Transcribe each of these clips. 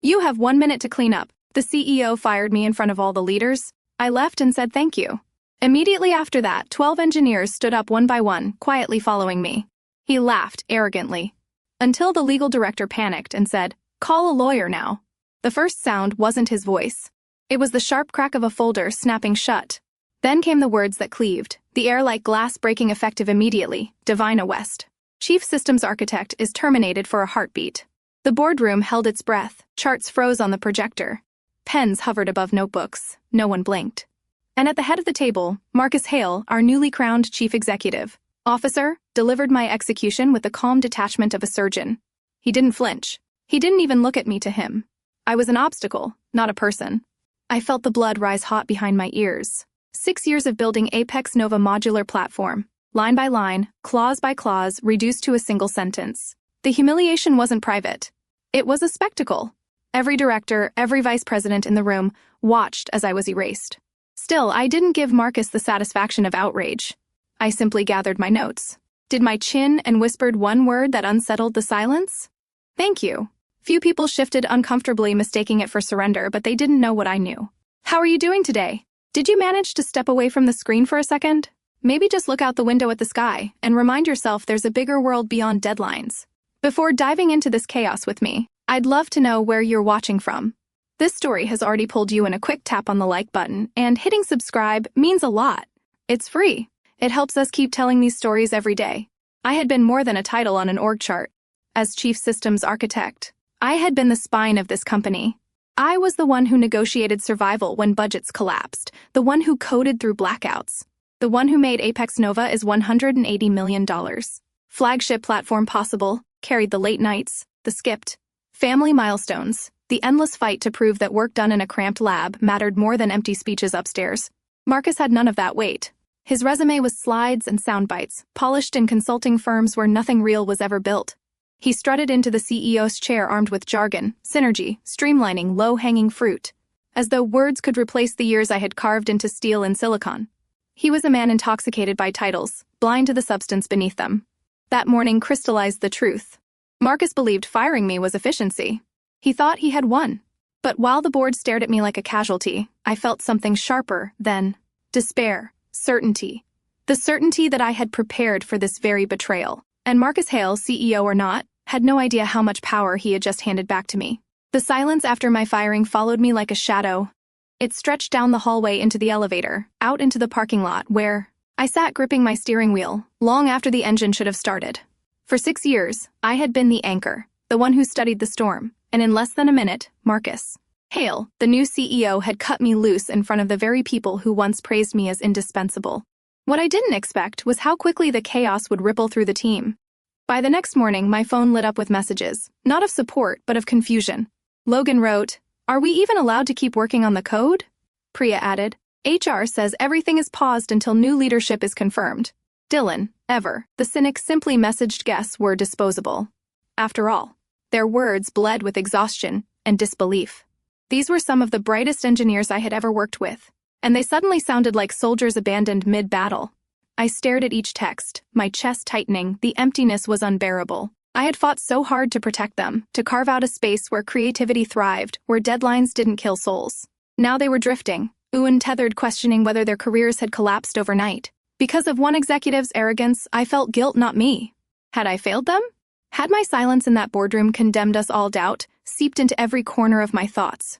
You have 1 minute to clean up. The CEO fired me in front of all the leaders. I left and said thank you. Immediately after that, 12 engineers stood up one by one, quietly following me. He laughed arrogantly. Until the legal director panicked and said, "Call a lawyer now." The first sound wasn't his voice. It was the sharp crack of a folder snapping shut. Then came the words that cleaved, the air like glass breaking effective immediately. Divina West, Chief Systems Architect, is terminated for a heartbeat. The boardroom held its breath, charts froze on the projector. Pens hovered above notebooks, no one blinked. And at the head of the table, Marcus Hale, our newly crowned Chief Executive Officer, delivered my execution with the calm detachment of a surgeon. He didn't flinch. He didn't even look at me to him. I was an obstacle, not a person. I felt the blood rise hot behind my ears. 6 years of building Apex Nova modular platform, line by line, clause by clause, reduced to a single sentence. The humiliation wasn't private. It was a spectacle. Every director, every vice president in the room watched as I was erased. Still, I didn't give Marcus the satisfaction of outrage. I simply gathered my notes, did my chin, and whispered one word that unsettled the silence. Thank you. Few people shifted uncomfortably, mistaking it for surrender, but they didn't know what I knew. How are you doing today? Did you manage to step away from the screen for a second? Maybe just look out the window at the sky and remind yourself there's a bigger world beyond deadlines. Before diving into this chaos with me, I'd love to know where you're watching from. This story has already pulled you in. A quick tap on the like button, and hitting subscribe means a lot. It's free. It helps us keep telling these stories every day. I had been more than a title on an org chart. As Chief Systems Architect, I had been the spine of this company. I was the one who negotiated survival when budgets collapsed, the one who coded through blackouts, the one who made Apex Nova is $180 million. Flagship platform possible, carried the late nights, the skipped family milestones, the endless fight to prove that work done in a cramped lab mattered more than empty speeches upstairs. Marcus had none of that weight. His resume was slides and sound bites, polished in consulting firms where nothing real was ever built. He strutted into the CEO's chair armed with jargon, synergy, streamlining, low-hanging fruit, as though words could replace the years I had carved into steel and silicon. He was a man intoxicated by titles, blind to the substance beneath them. That morning crystallized the truth. Marcus believed firing me was efficiency. He thought he had won. But while the board stared at me like a casualty, I felt something sharper than despair, certainty. The certainty that I had prepared for this very betrayal. And Marcus Hale, CEO or not, had no idea how much power he had just handed back to me. The silence after my firing followed me like a shadow. It stretched down the hallway into the elevator, out into the parking lot where I sat gripping my steering wheel, long after the engine should have started. For 6 years, I had been the anchor, the one who studied the storm, and in less than a minute, Marcus Hale, the new CEO, had cut me loose in front of the very people who once praised me as indispensable. What I didn't expect was how quickly the chaos would ripple through the team. By the next morning, my phone lit up with messages, not of support, but of confusion. Logan wrote, "Are we even allowed to keep working on the code?" Priya added, "HR says everything is paused until new leadership is confirmed." Dylan, ever, the cynic, simply messaged guests were disposable. After all, their words bled with exhaustion and disbelief. These were some of the brightest engineers I had ever worked with, and they suddenly sounded like soldiers abandoned mid-battle. I stared at each text, my chest tightening. The emptiness was unbearable. I had fought so hard to protect them, to carve out a space where creativity thrived, where deadlines didn't kill souls. Now they were drifting, untethered, questioning whether their careers had collapsed overnight. Because of one executive's arrogance, I felt guilt, not me. Had I failed them? Had my silence in that boardroom condemned us all? Doubt seeped into every corner of my thoughts.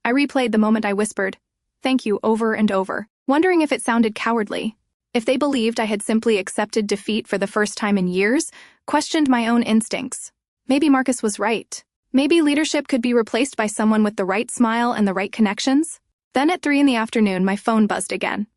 I replayed the moment I whispered, "Thank you," over and over, wondering if it sounded cowardly. If they believed I had simply accepted defeat for the first time in years, questioned my own instincts. Maybe Marcus was right. Maybe leadership could be replaced by someone with the right smile and the right connections. Then at 3 in the afternoon, my phone buzzed again.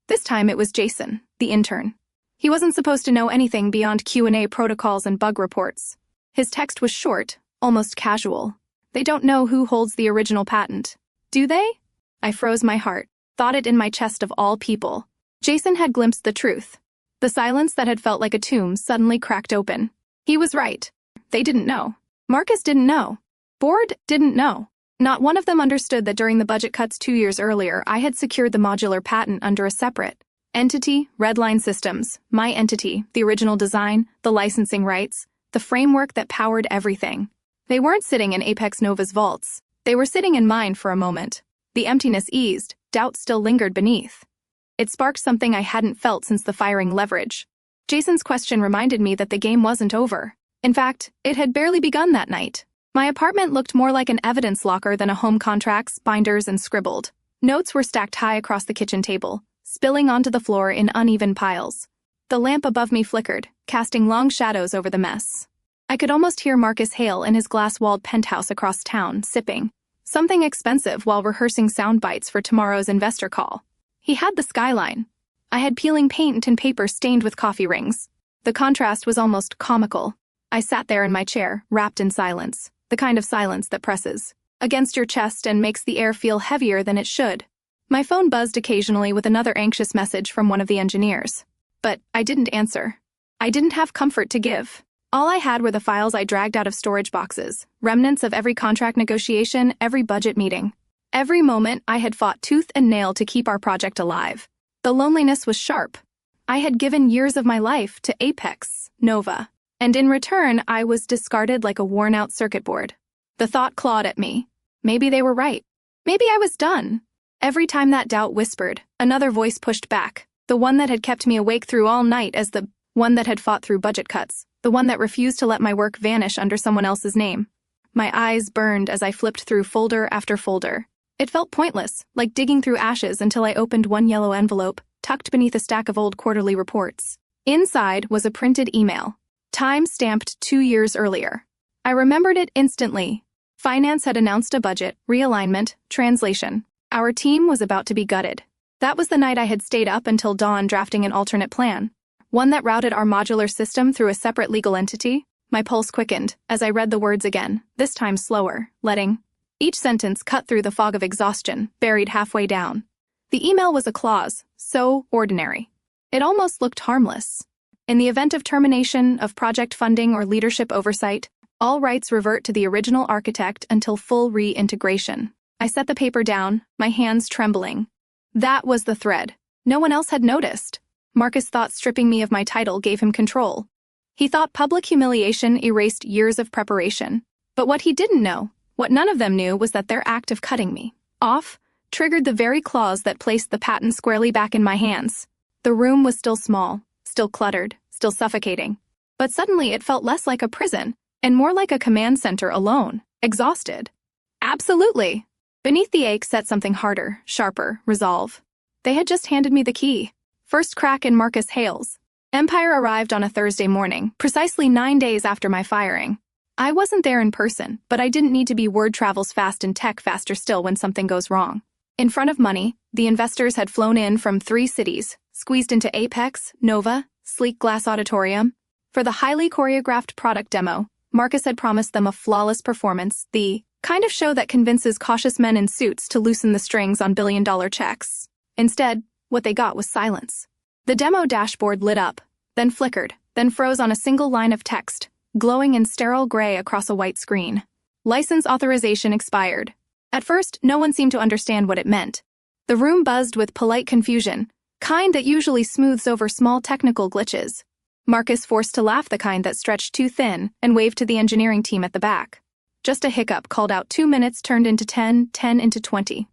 This time it was Jason, the intern. He wasn't supposed to know anything beyond Q&A protocols and bug reports. His text was short, almost casual. "They don't know who holds the original patent. Do they?" I froze my heart, thought it in my chest of all people. Jason had glimpsed the truth. The silence that had felt like a tomb suddenly cracked open. He was right. They didn't know. Marcus didn't know. Board didn't know. Not one of them understood that during the budget cuts 2 years earlier, I had secured the modular patent under a separate entity, Redline Systems, my entity, the original design, the licensing rights, the framework that powered everything. They weren't sitting in Apex Nova's vaults. They were sitting in mine for a moment. The emptiness eased, doubt still lingered beneath. It sparked something I hadn't felt since the firing leverage. Jason's question reminded me that the game wasn't over. In fact, it had barely begun that night. My apartment looked more like an evidence locker than a home. Contracts, binders, and scribbled notes were stacked high across the kitchen table, spilling onto the floor in uneven piles. The lamp above me flickered, casting long shadows over the mess. I could almost hear Marcus Hale in his glass-walled penthouse across town, sipping something expensive while rehearsing sound bites for tomorrow's investor call. He had the skyline. I had peeling paint and paper stained with coffee rings. The contrast was almost comical. I sat there in my chair, wrapped in silence, the kind of silence that presses against your chest and makes the air feel heavier than it should. My phone buzzed occasionally with another anxious message from one of the engineers. But I didn't answer. I didn't have comfort to give. All I had were the files I dragged out of storage boxes, remnants of every contract negotiation, every budget meeting. Every moment I had fought tooth and nail to keep our project alive. The loneliness was sharp. I had given years of my life to Apex, Nova, and in return I was discarded like a worn-out circuit board. The thought clawed at me. Maybe they were right. Maybe I was done. Every time that doubt whispered, another voice pushed back, the one that had kept me awake through all night as the one that had fought through budget cuts, the one that refused to let my work vanish under someone else's name. My eyes burned as I flipped through folder after folder. It felt pointless, like digging through ashes until I opened one yellow envelope, tucked beneath a stack of old quarterly reports. Inside was a printed email, time-stamped 2 years earlier. I remembered it instantly. Finance had announced a budget, realignment, translation. Our team was about to be gutted. That was the night I had stayed up until dawn drafting an alternate plan, one that routed our modular system through a separate legal entity. My pulse quickened as I read the words again, this time slower, letting each sentence cut through the fog of exhaustion, buried halfway down. The email was a clause, so ordinary. It almost looked harmless. In the event of termination of project funding or leadership oversight, all rights revert to the original architect until full reintegration. I set the paper down, my hands trembling. That was the thread. No one else had noticed. Marcus thought stripping me of my title gave him control. He thought public humiliation erased years of preparation. But what he didn't know, what none of them knew, was that their act of cutting me off triggered the very clause that placed the patent squarely back in my hands. The room was still small, still cluttered, still suffocating. But suddenly it felt less like a prison, and more like a command center alone, exhausted. Absolutely. Beneath the ache sat something harder, sharper, resolve. They had just handed me the key. First crack in Marcus Hale's. Empire arrived on a Thursday morning, precisely 9 days after my firing. I wasn't there in person, but I didn't need to be. Word travels fast and tech faster still when something goes wrong. In front of money, the investors had flown in from 3 cities, squeezed into Apex, Nova, sleek glass auditorium. For the highly choreographed product demo, Marcus had promised them a flawless performance, the kind of show that convinces cautious men in suits to loosen the strings on billion-dollar checks. Instead, what they got was silence. The demo dashboard lit up, then flickered, then froze on a single line of text, glowing in sterile gray across a white screen. License authorization expired. At first, no one seemed to understand what it meant. The room buzzed with polite confusion, kind that usually smooths over small technical glitches. Marcus forced to laugh, the kind that stretched too thin, and waved to the engineering team at the back. Just a hiccup called out 2 minutes turned into 10, 10 into 20.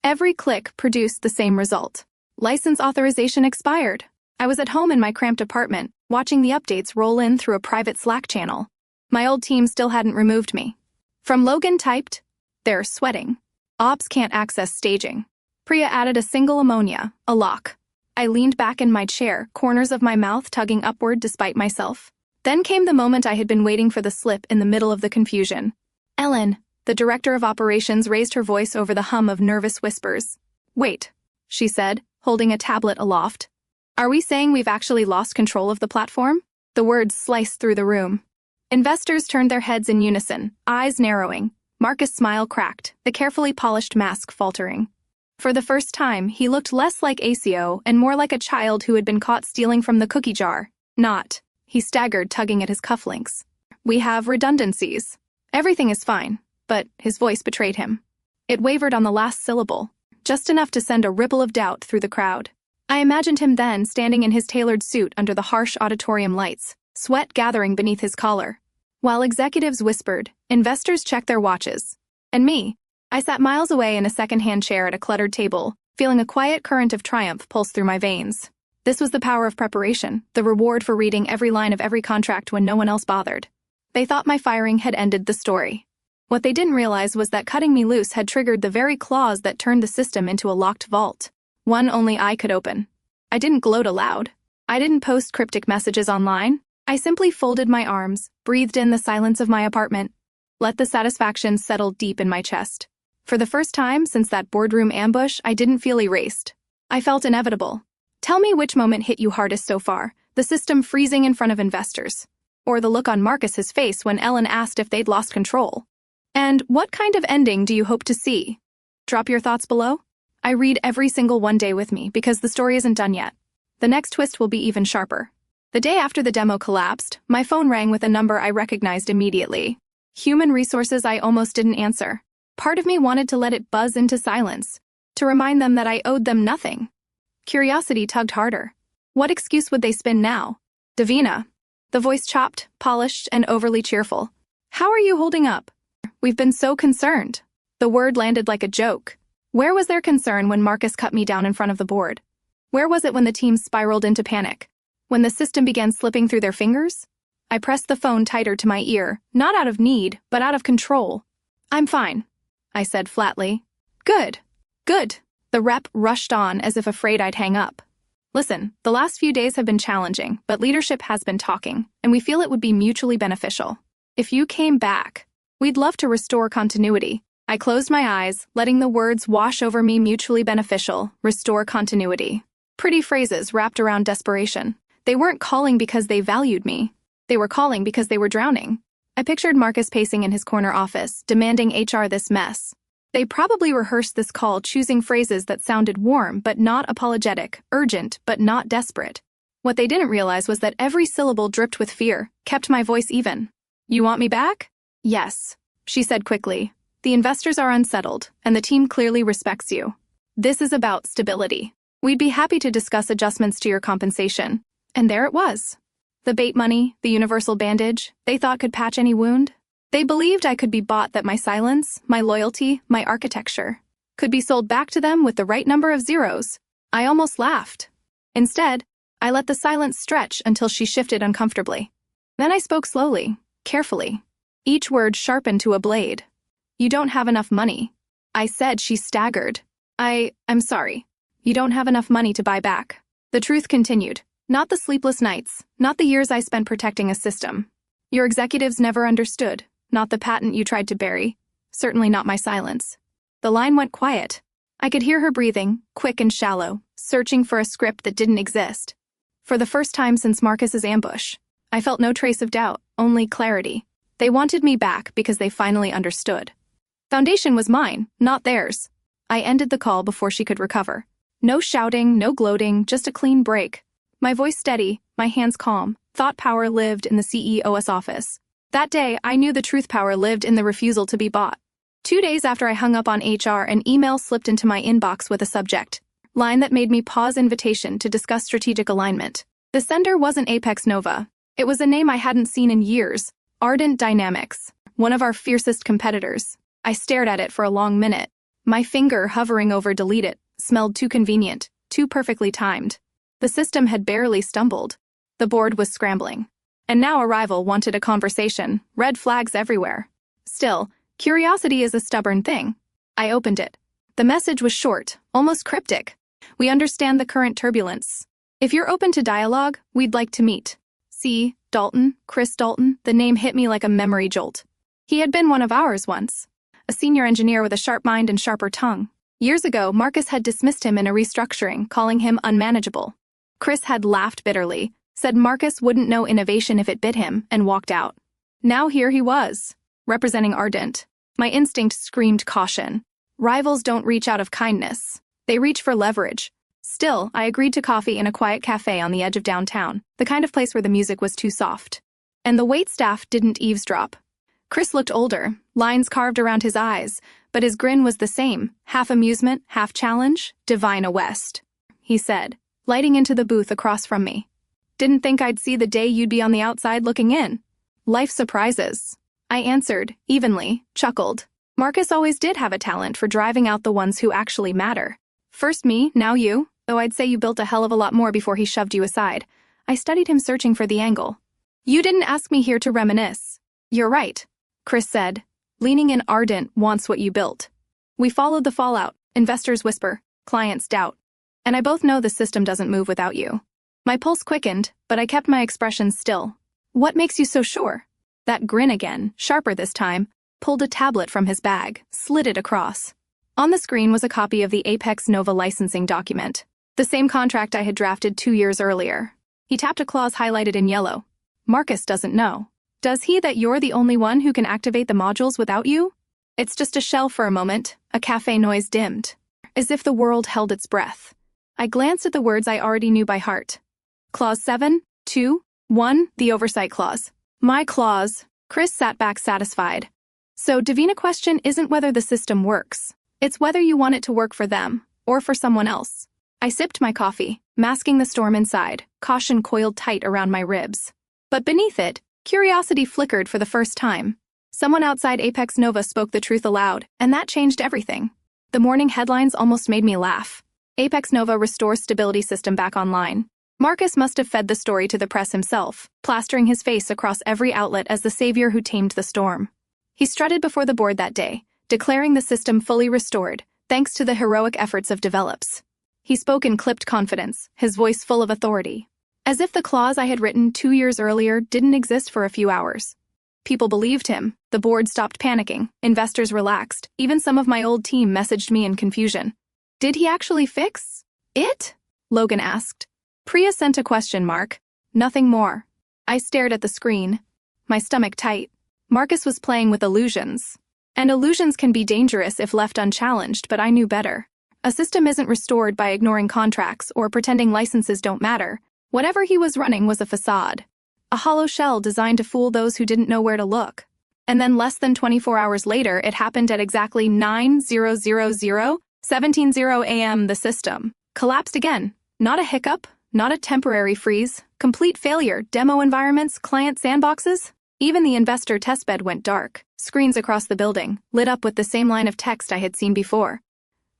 Every click produced the same result. License authorization expired. I was at home in my cramped apartment, watching the updates roll in through a private Slack channel. My old team still hadn't removed me. From Logan typed, "They're sweating. Ops can't access staging." Priya added a single ammonia, a lock. I leaned back in my chair, corners of my mouth tugging upward despite myself. Then came the moment I had been waiting for, the slip in the middle of the confusion. "Ellen," the director of operations raised her voice over the hum of nervous whispers. "Wait," she said, holding a tablet aloft. "Are we saying we've actually lost control of the platform?" The words sliced through the room. Investors turned their heads in unison, eyes narrowing. Marcus' smile cracked, the carefully polished mask faltering. For the first time, he looked less like ACO and more like a child who had been caught stealing from the cookie jar. "Not." He staggered, tugging at his cufflinks. "We have redundancies. Everything is fine." But his voice betrayed him. It wavered on the last syllable, just enough to send a ripple of doubt through the crowd. I imagined him then standing in his tailored suit under the harsh auditorium lights, sweat gathering beneath his collar. While executives whispered, investors checked their watches. And me, I sat miles away in a second-hand chair at a cluttered table, feeling a quiet current of triumph pulse through my veins. This was the power of preparation, the reward for reading every line of every contract when no one else bothered. They thought my firing had ended the story. What they didn't realize was that cutting me loose had triggered the very clause that turned the system into a locked vault, one only I could open. I didn't gloat aloud. I didn't post cryptic messages online. I simply folded my arms, breathed in the silence of my apartment, let the satisfaction settle deep in my chest. For the first time since that boardroom ambush, I didn't feel erased. I felt inevitable. Tell me which moment hit you hardest so far, the system freezing in front of investors, or the look on Marcus's face when Ellen asked if they'd lost control. And what kind of ending do you hope to see? Drop your thoughts below. I read every single one day with me because the story isn't done yet. The next twist will be even sharper. The day after the demo collapsed, my phone rang with a number I recognized immediately. Human resources I almost didn't answer. Part of me wanted to let it buzz into silence, to remind them that I owed them nothing. Curiosity tugged harder. What excuse would they spin now? Davina. The voice chopped, polished, and overly cheerful. How are you holding up? We've been so concerned. The word landed like a joke. Where was their concern when Marcus cut me down in front of the board? Where was it when the team spiraled into panic? When the system began slipping through their fingers? I pressed the phone tighter to my ear, not out of need, but out of control. I'm fine, I said flatly. Good. Good. The rep rushed on as if afraid I'd hang up. Listen, the last few days have been challenging, but leadership has been talking, and we feel it would be mutually beneficial. If you came back, we'd love to restore continuity. I closed my eyes, letting the words wash over me. Mutually beneficial, restore continuity. Pretty phrases wrapped around desperation. They weren't calling because they valued me. They were calling because they were drowning. I pictured Marcus pacing in his corner office, demanding HR this mess. They probably rehearsed this call, choosing phrases that sounded warm but not apologetic, urgent but not desperate. What they didn't realize was that every syllable dripped with fear, kept my voice even. You want me back? Yes, she said quickly. The investors are unsettled, and the team clearly respects you. This is about stability. We'd be happy to discuss adjustments to your compensation. And there it was. The bait money, the universal bandage, they thought could patch any wound. They believed I could be bought, that my silence, my loyalty, my architecture could be sold back to them with the right number of zeros. I almost laughed. Instead, I let the silence stretch until she shifted uncomfortably. Then I spoke slowly, carefully. Each word sharpened to a blade. You don't have enough money. I said. She staggered. I'm sorry. You don't have enough money to buy back. The truth continued. Not the sleepless nights, not the years I spent protecting a system. Your executives never understood, not the patent you tried to bury, certainly not my silence. The line went quiet. I could hear her breathing, quick and shallow, searching for a script that didn't exist. For the first time since Marcus's ambush, I felt no trace of doubt, only clarity. They wanted me back because they finally understood. Foundation was mine, not theirs. I ended the call before she could recover. No shouting, no gloating, just a clean break. My voice steady, my hands calm. Thought power lived in the CEO's office. That day, I knew the truth power lived in the refusal to be bought. 2 days after I hung up on HR, an email slipped into my inbox with a subject line that made me pause. Invitation to discuss strategic alignment. The sender wasn't Apex Nova. It was a name I hadn't seen in years. Ardent Dynamics, one of our fiercest competitors. I stared at it for a long minute. My finger hovering over delete it smelled too convenient, too perfectly timed. The system had barely stumbled. The board was scrambling. And now a rival wanted a conversation, red flags everywhere. Still, curiosity is a stubborn thing. I opened it. The message was short, almost cryptic. We understand the current turbulence. If you're open to dialogue, we'd like to meet. C. Dalton, Chris Dalton. The name hit me like a memory jolt. He had been one of ours once. A senior engineer with a sharp mind and sharper tongue. Years ago, Marcus had dismissed him in a restructuring, calling him unmanageable. Chris had laughed bitterly, said Marcus wouldn't know innovation if it bit him, and walked out. Now here he was, representing Ardent. My instinct screamed caution. Rivals don't reach out of kindness. They reach for leverage. Still, I agreed to coffee in a quiet cafe on the edge of downtown, the kind of place where the music was too soft. And the waitstaff didn't eavesdrop. Chris looked older, lines carved around his eyes, but his grin was the same, half amusement, half challenge. Divina West, he said, lighting into the booth across from me. Didn't think I'd see the day you'd be on the outside looking in. Life surprises. I answered, evenly, chuckled. Marcus always did have a talent for driving out the ones who actually matter. First me, now you, though I'd say you built a hell of a lot more before he shoved you aside. I studied him searching for the angle. You didn't ask me here to reminisce. You're right, Chris said, leaning in. Ardent wants what you built. We followed the fallout, investors whisper, clients doubt. And I both know the system doesn't move without you. My pulse quickened, but I kept my expression still. What makes you so sure? That grin again, sharper this time, pulled a tablet from his bag, slid it across. On the screen was a copy of the Apex Nova licensing document, the same contract I had drafted 2 years earlier. He tapped a clause highlighted in yellow. Marcus doesn't know. Does he that you're the only one who can activate the modules without you? It's just a shell for a moment, a cafe noise dimmed, as if the world held its breath. I glanced at the words I already knew by heart. Clause 7, 2, 1, the oversight clause. My clause. Chris sat back satisfied. So Davina question isn't whether the system works. It's whether you want it to work for them, or for someone else. I sipped my coffee, masking the storm inside, caution coiled tight around my ribs. But beneath it, curiosity flickered for the first time. Someone outside Apex Nova spoke the truth aloud, and that changed everything. The morning headlines almost made me laugh. Apex Nova restores stability system back online. Marcus must have fed the story to the press himself, plastering his face across every outlet as the savior who tamed the storm. He strutted before the board that day, declaring the system fully restored, thanks to the heroic efforts of develops. He spoke in clipped confidence, his voice full of authority. As if the clause I had written 2 years earlier didn't exist for a few hours. People believed him, the board stopped panicking, investors relaxed, even some of my old team messaged me in confusion. Did he actually fix it? Logan asked. Priya sent a question mark. Nothing more. I stared at the screen, my stomach tight. Marcus was playing with illusions. And illusions can be dangerous if left unchallenged, but I knew better. A system isn't restored by ignoring contracts or pretending licenses don't matter. Whatever he was running was a facade. A hollow shell designed to fool those who didn't know where to look. And then less than 24 hours later, it happened at exactly 9:17 a.m. The system collapsed again. Not a hiccup, not a temporary freeze, complete failure. Demo environments, client sandboxes. Even the investor testbed went dark. Screens across the building, lit up with the same line of text I had seen before.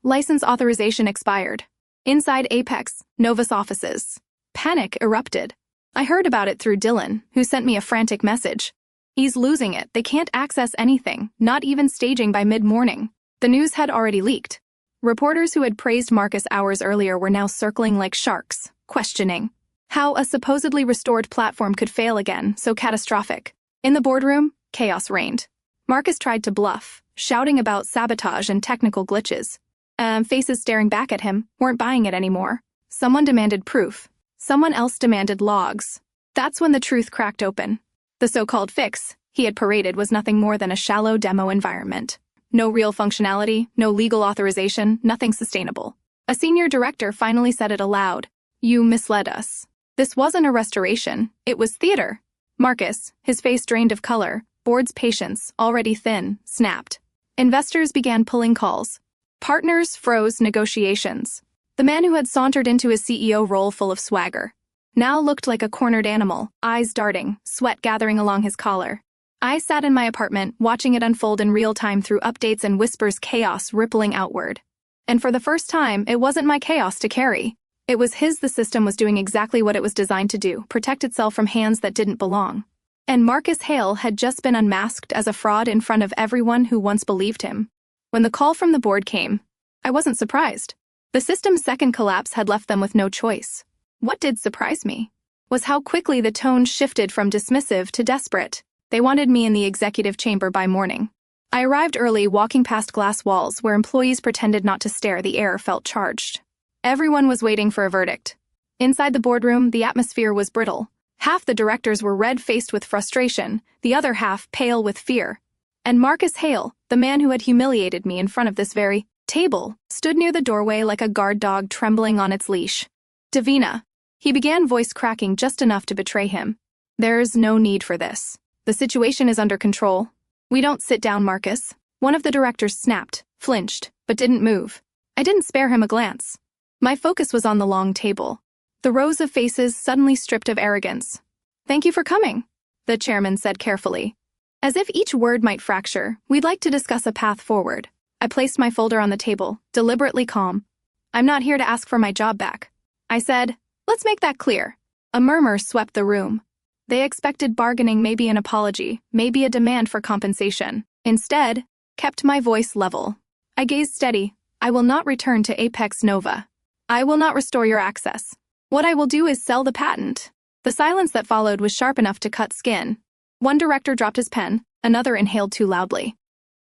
License authorization expired. Inside Apex Nova's offices, panic erupted. I heard about it through Dylan, who sent me a frantic message. He's losing it. They can't access anything, not even staging by mid-morning. The news had already leaked. Reporters who had praised Marcus hours earlier were now circling like sharks, questioning how a supposedly restored platform could fail again so catastrophic. In the boardroom, chaos reigned. Marcus tried to bluff, shouting about sabotage and technical glitches. Faces staring back at him weren't buying it anymore. Someone demanded proof. Someone else demanded logs. That's when the truth cracked open. The so-called fix he had paraded was nothing more than a shallow demo environment. No real functionality, no legal authorization, nothing sustainable. A senior director finally said it aloud. You misled us. This wasn't a restoration, it was theater. Marcus, his face drained of color, board's patience, already thin, snapped. Investors began pulling calls. Partners froze negotiations. The man who had sauntered into his CEO role full of swagger now looked like a cornered animal, eyes darting, sweat gathering along his collar. I sat in my apartment, watching it unfold in real time through updates and whispers, chaos rippling outward. And for the first time, it wasn't my chaos to carry. It was his. The system was doing exactly what it was designed to do, protect itself from hands that didn't belong. And Marcus Hale had just been unmasked as a fraud in front of everyone who once believed him. When the call from the board came, I wasn't surprised. The system's second collapse had left them with no choice. What did surprise me was how quickly the tone shifted from dismissive to desperate. They wanted me in the executive chamber by morning. I arrived early, walking past glass walls where employees pretended not to stare. The air felt charged. Everyone was waiting for a verdict. Inside the boardroom, the atmosphere was brittle. Half the directors were red-faced with frustration, the other half pale with fear. And Marcus Hale, the man who had humiliated me in front of this very table, stood near the doorway like a guard dog trembling on its leash. Davina, he began, voice cracking just enough to betray him. There's no need for this. The situation is under control. We don't. Sit down, Marcus. One of the directors snapped, flinched, but didn't move. I didn't spare him a glance. My focus was on the long table. The rows of faces suddenly stripped of arrogance. Thank you for coming, the chairman said carefully. As if each word might fracture, we'd like to discuss a path forward. I placed my folder on the table, deliberately calm. I'm not here to ask for my job back. I said, let's make that clear. A murmur swept the room. They expected bargaining, maybe an apology, maybe a demand for compensation. Instead, kept my voice level. I gazed steady. I will not return to Apex Nova. I will not restore your access. What I will do is sell the patent. The silence that followed was sharp enough to cut skin. One director dropped his pen, another inhaled too loudly.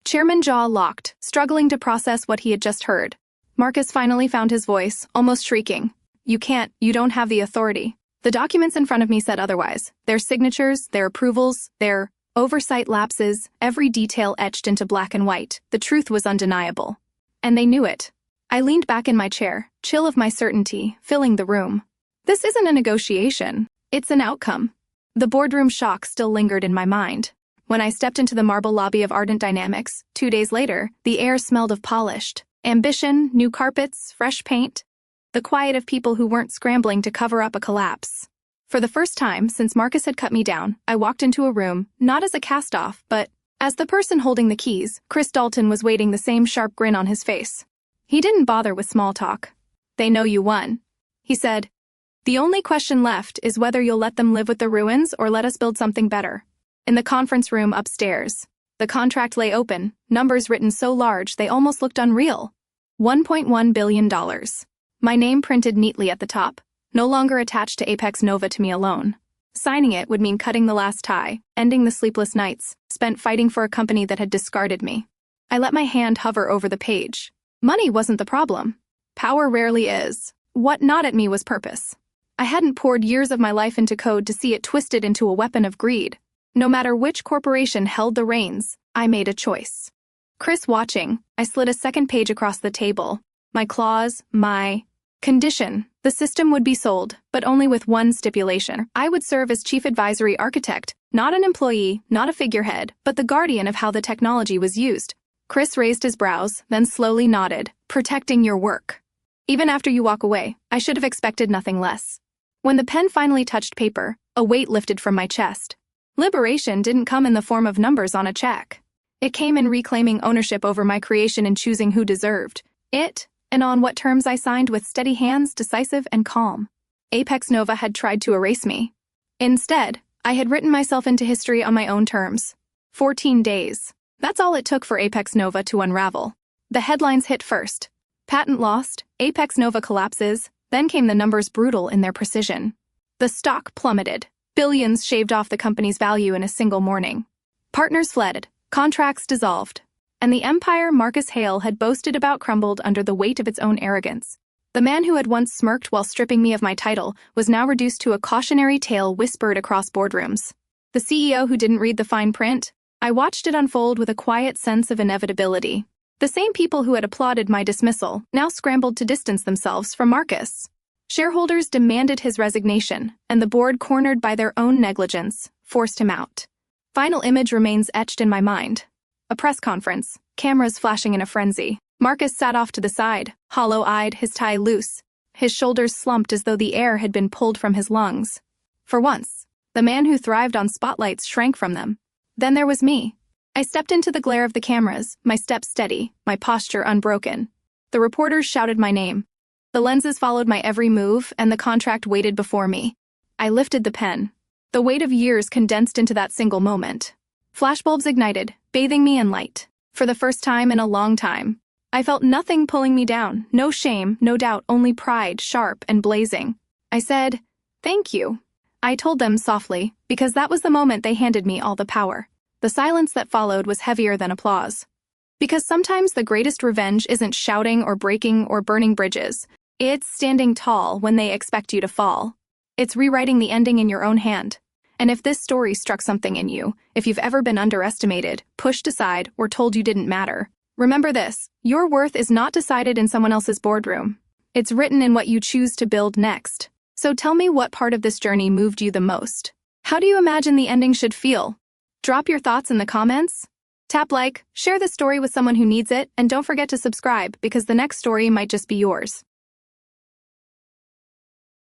Chairman jaw locked, struggling to process what he had just heard. Marcus finally found his voice, almost shrieking. You don't have the authority. The documents in front of me said otherwise. Their signatures, their approvals, their oversight lapses, every detail etched into black and white. The truth was undeniable. And they knew it. I leaned back in my chair, chill of my certainty, filling the room. This isn't a negotiation. It's an outcome. The boardroom shock still lingered in my mind. When I stepped into the marble lobby of Ardent Dynamics, 2 days later, the air smelled of polished ambition, new carpets, fresh paint. The quiet of people who weren't scrambling to cover up a collapse. For the first time since Marcus had cut me down, I walked into a room, not as a cast-off, but as the person holding the keys. Chris Dalton was waiting, the same sharp grin on his face. He didn't bother with small talk. They know you won. He said, the only question left is whether you'll let them live with the ruins or let us build something better. In the conference room upstairs, the contract lay open, numbers written so large they almost looked unreal. $1.1 billion. My name printed neatly at the top, no longer attached to Apex Nova to me alone. Signing it would mean cutting the last tie, ending the sleepless nights, spent fighting for a company that had discarded me. I let my hand hover over the page. Money wasn't the problem. Power rarely is. What gnawed at me was purpose. I hadn't poured years of my life into code to see it twisted into a weapon of greed. No matter which corporation held the reins, I made a choice. Chris watching, I slid a second page across the table. My clause, my condition. The system would be sold, but only with one stipulation. I would serve as chief advisory architect, not an employee, not a figurehead, but the guardian of how the technology was used. Chris raised his brows, then slowly nodded. Protecting your work. Even after you walk away, I should have expected nothing less. When the pen finally touched paper, a weight lifted from my chest. Liberation didn't come in the form of numbers on a check. It came in reclaiming ownership over my creation and choosing who deserved it, and on what terms I signed with steady hands, decisive and calm. Apex Nova had tried to erase me. Instead, I had written myself into history on my own terms. 14 days. That's all it took for Apex Nova to unravel. The headlines hit first. Patent lost, Apex Nova collapses, then came the numbers, brutal in their precision. The stock plummeted. Billions shaved off the company's value in a single morning. Partners fled, contracts dissolved, and the empire Marcus Hale had boasted about crumbled under the weight of its own arrogance. The man who had once smirked while stripping me of my title was now reduced to a cautionary tale whispered across boardrooms. The CEO who didn't read the fine print? I watched it unfold with a quiet sense of inevitability. The same people who had applauded my dismissal now scrambled to distance themselves from Marcus. Shareholders demanded his resignation, and the board, cornered by their own negligence, forced him out. Final image remains etched in my mind. A press conference, cameras flashing in a frenzy. Marcus sat off to the side, hollow-eyed, his tie loose. His shoulders slumped as though the air had been pulled from his lungs. For once, the man who thrived on spotlights shrank from them. Then there was me. I stepped into the glare of the cameras, my steps steady, my posture unbroken. The reporters shouted my name. The lenses followed my every move, and the contract waited before me. I lifted the pen. The weight of years condensed into that single moment. Flashbulbs ignited, bathing me in light. For the first time in a long time, I felt nothing pulling me down, no shame, no doubt, only pride, sharp and blazing. I said, "Thank you." I told them softly, because that was the moment they handed me all the power. The silence that followed was heavier than applause. Because sometimes the greatest revenge isn't shouting or breaking or burning bridges. It's standing tall when they expect you to fall. It's rewriting the ending in your own hand. And if this story struck something in you, if you've ever been underestimated, pushed aside, or told you didn't matter, remember this: your worth is not decided in someone else's boardroom. It's written in what you choose to build next. So tell me, what part of this journey moved you the most? How do you imagine the ending should feel? Drop your thoughts in the comments. Tap like, share this story with someone who needs it, and don't forget to subscribe, because the next story might just be yours.